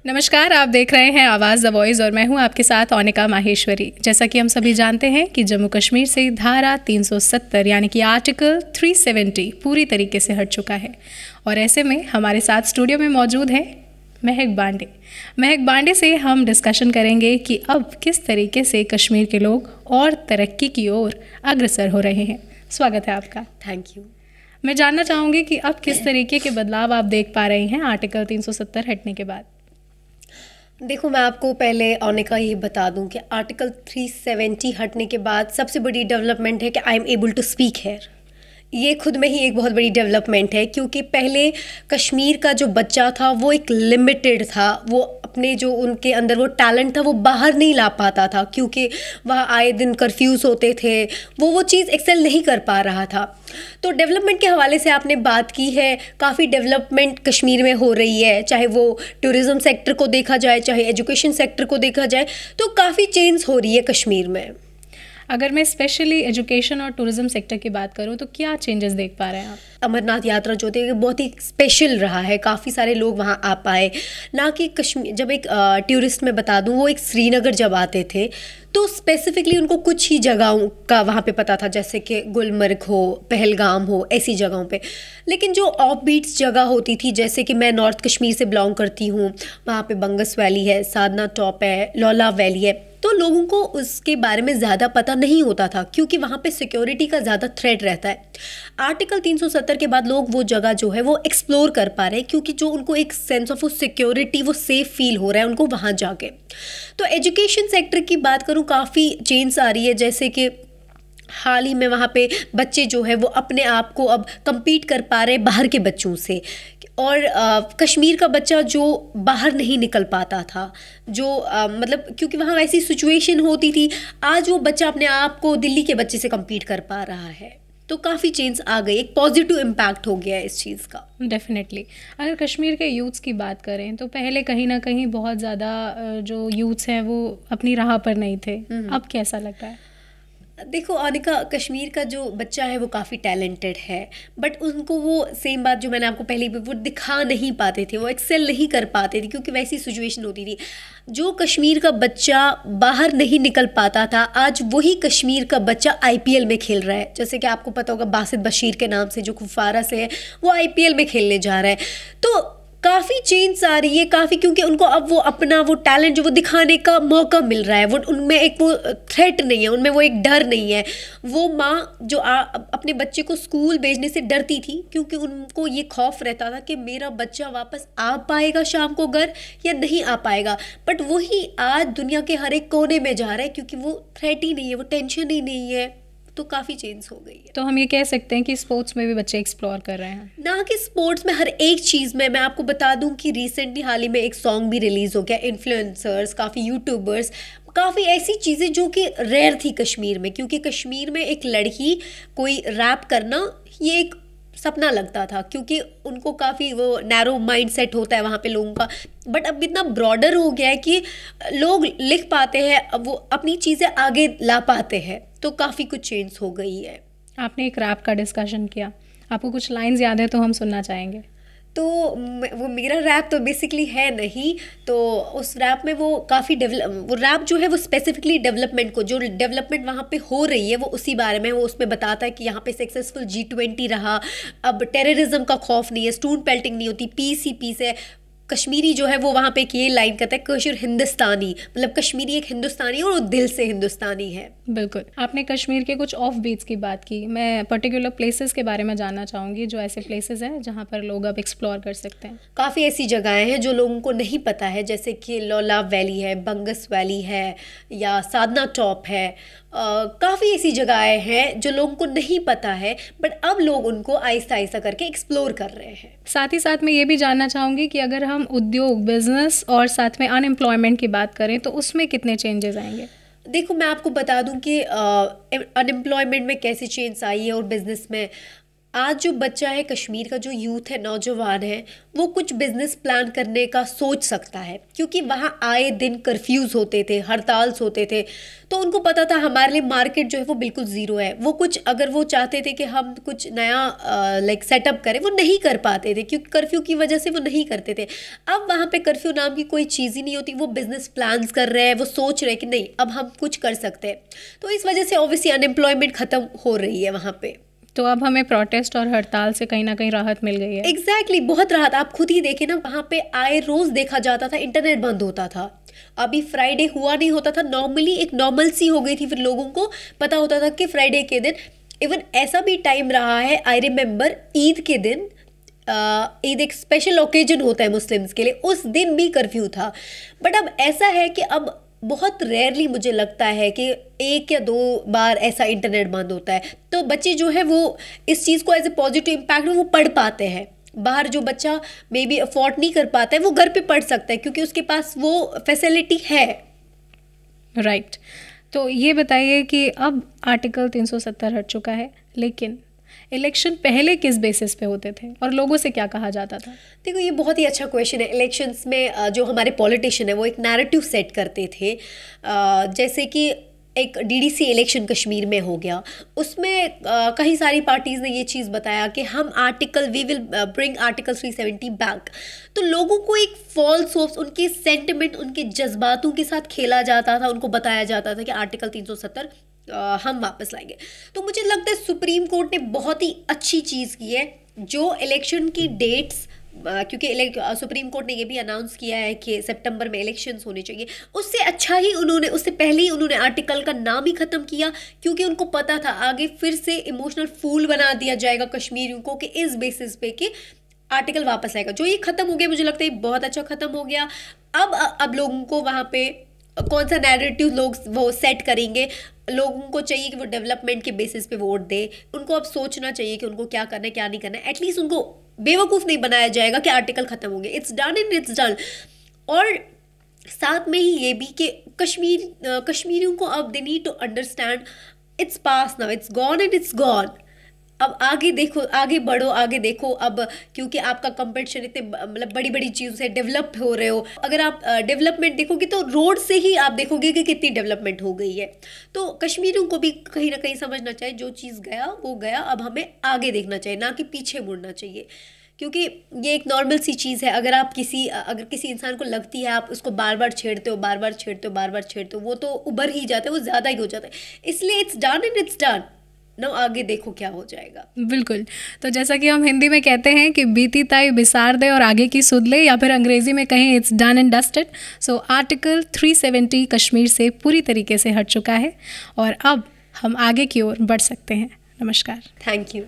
नमस्कार, आप देख रहे हैं आवाज़ द वॉइस और मैं हूं आपके साथ औनिका माहेश्वरी। जैसा कि हम सभी जानते हैं कि जम्मू कश्मीर से धारा 370 यानी कि आर्टिकल 370 पूरी तरीके से हट चुका है और ऐसे में हमारे साथ स्टूडियो में मौजूद हैं महक बांडे से हम डिस्कशन करेंगे कि अब किस तरीके से कश्मीर के लोग और तरक्की की ओर अग्रसर हो रहे हैं। स्वागत है आपका। Thank you. मैं जानना चाहूँगी कि अब किस तरीके के बदलाव आप देख पा रहे हैं आर्टिकल 370 हटने के बाद। देखो, मैं आपको पहले औनिका ये बता दूं कि आर्टिकल 370 हटने के बाद सबसे बड़ी डेवलपमेंट है कि I am able to speak here. ये खुद में ही एक बहुत बड़ी डेवलपमेंट है, क्योंकि पहले कश्मीर का जो बच्चा था वो एक लिमिटेड था, वो अपने जो उनके अंदर वो टैलेंट था वो बाहर नहीं ला पाता था, क्योंकि वहाँ आए दिन कर्फ्यूज़ होते थे, वो चीज़ एक्सेल नहीं कर पा रहा था। तो डेवलपमेंट के हवाले से आपने बात की है, काफ़ी डेवलपमेंट कश्मीर में हो रही है, चाहे वो टूरिज़्म सेक्टर को देखा जाए, चाहे एजुकेशन सेक्टर को देखा जाए, तो काफ़ी चेंज हो रही है कश्मीर में। अगर मैं स्पेशली एजुकेशन और टूरिज्म सेक्टर की बात करूं तो क्या चेंजेस देख पा रहे हैं आप? अमरनाथ यात्रा जो थी बहुत ही स्पेशल रहा है, काफ़ी सारे लोग वहाँ आ पाए। ना कि कश्मीर, जब एक टूरिस्ट मैं बता दूँ, वो एक श्रीनगर जब आते थे तो स्पेसिफिकली उनको कुछ ही जगहों का वहाँ पे पता था, जैसे कि गुलमर्ग हो, पहलगाम हो, ऐसी जगहों पे। लेकिन जो ऑफ बीट्स जगह होती थी, जैसे कि मैं नॉर्थ कश्मीर से बिलोंग करती हूँ, वहाँ पे बंगस वैली है, साधना टॉप है, लौला वैली है, तो लोगों को उसके बारे में ज़्यादा पता नहीं होता था, क्योंकि वहाँ पे सिक्योरिटी का ज़्यादा थ्रेट रहता है। आर्टिकल 370 के बाद लोग वो जगह जो है वो एक्सप्लोर कर पा रहे हैं, क्योंकि जो उनको एक सेंस ऑफ वो सिक्योरिटी, वो सेफ फील हो रहा है उनको वहाँ जाके। तो एजुकेशन सेक्टर की बात करूँ, काफ़ी चेंज आ रही है, जैसे कि हाल ही में वहाँ पे बच्चे जो है वो अपने आप को अब compete कर पा रहे हैं बाहर के बच्चों से। और कश्मीर का बच्चा जो बाहर नहीं निकल पाता था, जो मतलब क्योंकि वहाँ वैसी सिचुएशन होती थी, आज वो बच्चा अपने आप को दिल्ली के बच्चे से compete कर पा रहा है। तो काफ़ी चेंज आ गई, एक पॉजिटिव इम्पैक्ट हो गया है इस चीज़ का। डेफिनेटली। अगर कश्मीर के यूथ्स की बात करें तो पहले कहीं ना कहीं बहुत ज़्यादा जो यूथ्स हैं वो अपनी राह पर नहीं थे, अब कैसा लगता है? देखो अनिका, कश्मीर का जो बच्चा है वो काफ़ी टैलेंटेड है, बट उनको वो सेम बात जो मैंने आपको पहले भी, वो दिखा नहीं पाते थे, वो एक्सेल नहीं कर पाते थे, क्योंकि वैसी सिचुएशन होती थी। जो कश्मीर का बच्चा बाहर नहीं निकल पाता था, आज वही कश्मीर का बच्चा आईपीएल में खेल रहा है। जैसे कि आपको पता होगा, बासित बशीर के नाम से जो कुफवारा से है, वो आईपीएल में खेलने जा रहा है। तो काफ़ी चेंज आ रही है, काफ़ी, क्योंकि उनको अब वो अपना वो टैलेंट जो वो दिखाने का मौका मिल रहा है, वो उनमें एक वो थ्रेट नहीं है, उनमें वो एक डर नहीं है। वो माँ जो अपने बच्चे को स्कूल भेजने से डरती थी, क्योंकि उनको ये खौफ रहता था कि मेरा बच्चा वापस आ पाएगा शाम को घर या नहीं आ पाएगा। बट वही आज दुनिया के हर एक कोने में जा रहा है, क्योंकि वो थ्रेट ही नहीं है, वो टेंशन ही नहीं है। तो काफ़ी चेंज हो गई है। तो हम ये कह सकते हैं कि स्पोर्ट्स में भी बच्चे एक्सप्लोर कर रहे हैं, ना कि स्पोर्ट्स में, हर एक चीज़ में। मैं आपको बता दूं कि रिसेंटली हाल ही में एक सॉन्ग भी रिलीज़ हो गया, इन्फ्लुएंसर्स, काफ़ी यूट्यूबर्स, काफ़ी ऐसी चीज़ें जो कि रेयर थी कश्मीर में, क्योंकि कश्मीर में एक लड़की कोई रैप करना ये एक सपना लगता था, क्योंकि उनको काफ़ी वो नैरो माइंड सेट होता है वहाँ पे लोगों का। बट अब इतना ब्रॉडर हो गया है कि लोग लिख पाते हैं, अब वो अपनी चीज़ें आगे ला पाते हैं, तो काफ़ी कुछ चेंज हो गई है। आपने एक रैप का डिस्कशन किया, आपको कुछ लाइंस याद है तो हम सुनना चाहेंगे। तो वो मेरा रैप तो बेसिकली है नहीं, तो उस रैप में वो काफ़ी वो रैप जो है वो स्पेसिफिकली डेवलपमेंट को, जो डेवलपमेंट वहाँ पे हो रही है वो उसी बारे में, वो उसमें बताता है कि यहाँ पे सक्सेसफुल G20 रहा, अब टेररिज्म का खौफ नहीं है, स्टोन पेल्टिंग नहीं होती, पीस ही पीस है। कश्मीरी जो है वो वहाँ पे एक ये लाइन कहता है, कश्मीर हिंदुस्तानी, मतलब कश्मीरी एक हिंदुस्तानी और वो दिल से हिंदुस्तानी है। बिल्कुल। आपने कश्मीर के कुछ ऑफ बीट्स की बात की, मैं पर्टिकुलर प्लेसेस के बारे में जानना चाहूँगी, जो ऐसे प्लेसेस हैं जहाँ पर लोग अब एक्सप्लोर कर सकते हैं। काफ़ी ऐसी जगहें हैं जो लोगों को नहीं पता है, जैसे कि लौला वैली है, बंगस वैली है, या साधना टॉप है। काफ़ी ऐसी जगहें हैं जो लोगों को नहीं पता है, बट अब लोग उनको आहिस्ता आहिस्ता करके एक्सप्लोर कर रहे हैं। साथ ही साथ मैं ये भी जानना चाहूँगी कि अगर हम उद्योग, बिजनेस और साथ में अनएम्प्लॉयमेंट की बात करें तो उसमें कितने चेंजेस आएंगे? देखो, मैं आपको बता दूं कि अनएम्प्लॉयमेंट में कैसे चेंज आई है और बिजनेस में। आज जो बच्चा है कश्मीर का, जो यूथ है, नौजवान है, वो कुछ बिजनेस प्लान करने का सोच सकता है, क्योंकि वहाँ आए दिन कर्फ्यूज़ होते थे, हड़ताल्स होते थे, तो उनको पता था हमारे लिए मार्केट जो है वो बिल्कुल ज़ीरो है। वो कुछ अगर वो चाहते थे कि हम कुछ नया लाइक सेटअप करें, वो नहीं कर पाते थे, क्योंकि कर्फ्यू की वजह से वो नहीं करते थे। अब वहाँ पे कर्फ्यू नाम की कोई चीज़ ही नहीं होती, वो बिजनेस प्लान्स कर रहे हैं, वो सोच रहे हैं कि नहीं अब हम कुछ कर सकते हैं। तो इस वजह से ऑब्वियसली अनएम्प्लॉयमेंट ख़त्म हो रही है वहाँ पे। तो अब हमें प्रोटेस्ट और हड़ताल से कहीं ना कहीं राहत मिल गई है। एग्जैक्टली, बहुत राहत। आप खुद ही देखें ना, वहाँ पे आए रोज देखा जाता था इंटरनेट बंद होता था। अभी फ्राइडे हुआ नहीं होता था, नॉर्मली एक नॉर्मल सी हो गई थी, फिर लोगों को पता होता था कि फ्राइडे के दिन, इवन ऐसा भी टाइम रहा है, आई रिमेम्बर ईद के दिन, ईद एक स्पेशल ओकेजन होता है मुस्लिम्स के लिए, उस दिन भी कर्फ्यू था। बट अब ऐसा है कि अब बहुत रेयरली मुझे लगता है कि 1 या 2 बार ऐसा इंटरनेट बंद होता है, तो बच्चे जो है वो इस चीज़ को एज ए पॉजिटिव इम्पैक्ट वो पढ़ पाते हैं। बाहर जो बच्चा मे बी अफोर्ड नहीं कर पाता है, वो घर पे पढ़ सकता है, क्योंकि उसके पास वो फैसिलिटी है। राइट। तो ये बताइए कि अब आर्टिकल 370 हट चुका है, लेकिन इलेक्शन पहले किस बेसिस पे होते थे और लोगों से क्या कहा जाता था? देखो, ये बहुत ही अच्छा क्वेश्चन है। इलेक्शंस में जो हमारे पॉलिटिशियन है वो एक नैरेटिव सेट करते थे, जैसे कि एक डीडीसी इलेक्शन कश्मीर में हो गया, उसमें कई सारी पार्टीज़ ने ये चीज़ बताया कि हम we will bring article 370 back. तो लोगों को एक फॉल्स होप्स, उनके सेंटिमेंट, उनके जज्बातों के साथ खेला जाता था, उनको बताया जाता था कि आर्टिकल 370 हम वापस लाएंगे। तो मुझे लगता है सुप्रीम कोर्ट ने बहुत ही अच्छी चीज़ की है, जो इलेक्शन की डेट्स, क्योंकि सुप्रीम कोर्ट ने ये भी अनाउंस किया है कि सितंबर में इलेक्शंस होने चाहिए, उससे अच्छा ही उन्होंने, उससे पहले ही उन्होंने आर्टिकल का नाम ही ख़त्म किया, क्योंकि उनको पता था आगे फिर से इमोशनल फूल बना दिया जाएगा कश्मीरियों को कि इस बेसिस पे कि आर्टिकल वापस आएगा। जो ये ख़त्म हो गया, मुझे लगता है बहुत अच्छा ख़त्म हो गया। अब लोगों को वहाँ पे कौन सा नैरेटिव लोग वो सेट करेंगे, लोगों को चाहिए कि वो डेवलपमेंट के बेसिस पे वोट दे। उनको अब सोचना चाहिए कि उनको क्या करना है, क्या नहीं करना है। एटलीस्ट उनको बेवकूफ़ नहीं बनाया जाएगा कि आर्टिकल ख़त्म हो गया, it's done and it's done. और साथ में ही ये भी कि कश्मीरियों को अब they need to understand it's past now, it's gone and it's gone. अब आगे देखो, आगे बढ़ो, आगे देखो। अब क्योंकि आपका कंपटीशन इतने मतलब बड़ी बड़ी चीज़ों से डेवलप हो रहे हो, अगर आप डेवलपमेंट देखोगे तो रोड से ही आप देखोगे कि कितनी डेवलपमेंट हो गई है। तो कश्मीरियों को भी कहीं ना कहीं समझना चाहिए, जो चीज़ गया वो गया, अब हमें आगे देखना चाहिए, ना कि पीछे मुड़ना चाहिए, क्योंकि ये एक नॉर्मल सी चीज़ है। अगर किसी इंसान को लगती है, आप उसको बार बार छेड़ते हो, बार बार छेड़ते हो, बार बार छेड़ते हो, वो तो उभर ही जाता है, वो ज़्यादा ही हो जाता है। इसलिए it's done and it's done ना, आगे देखो क्या हो जाएगा। बिल्कुल। तो जैसा कि हम हिंदी में कहते हैं कि बीती ताई बिसार दे और आगे की सुध ले, या फिर अंग्रेजी में कहें it's done and dusted. So article 370 Kashmir से पूरी तरीके से हट चुका है और अब हम आगे की ओर बढ़ सकते हैं। नमस्कार। Thank you.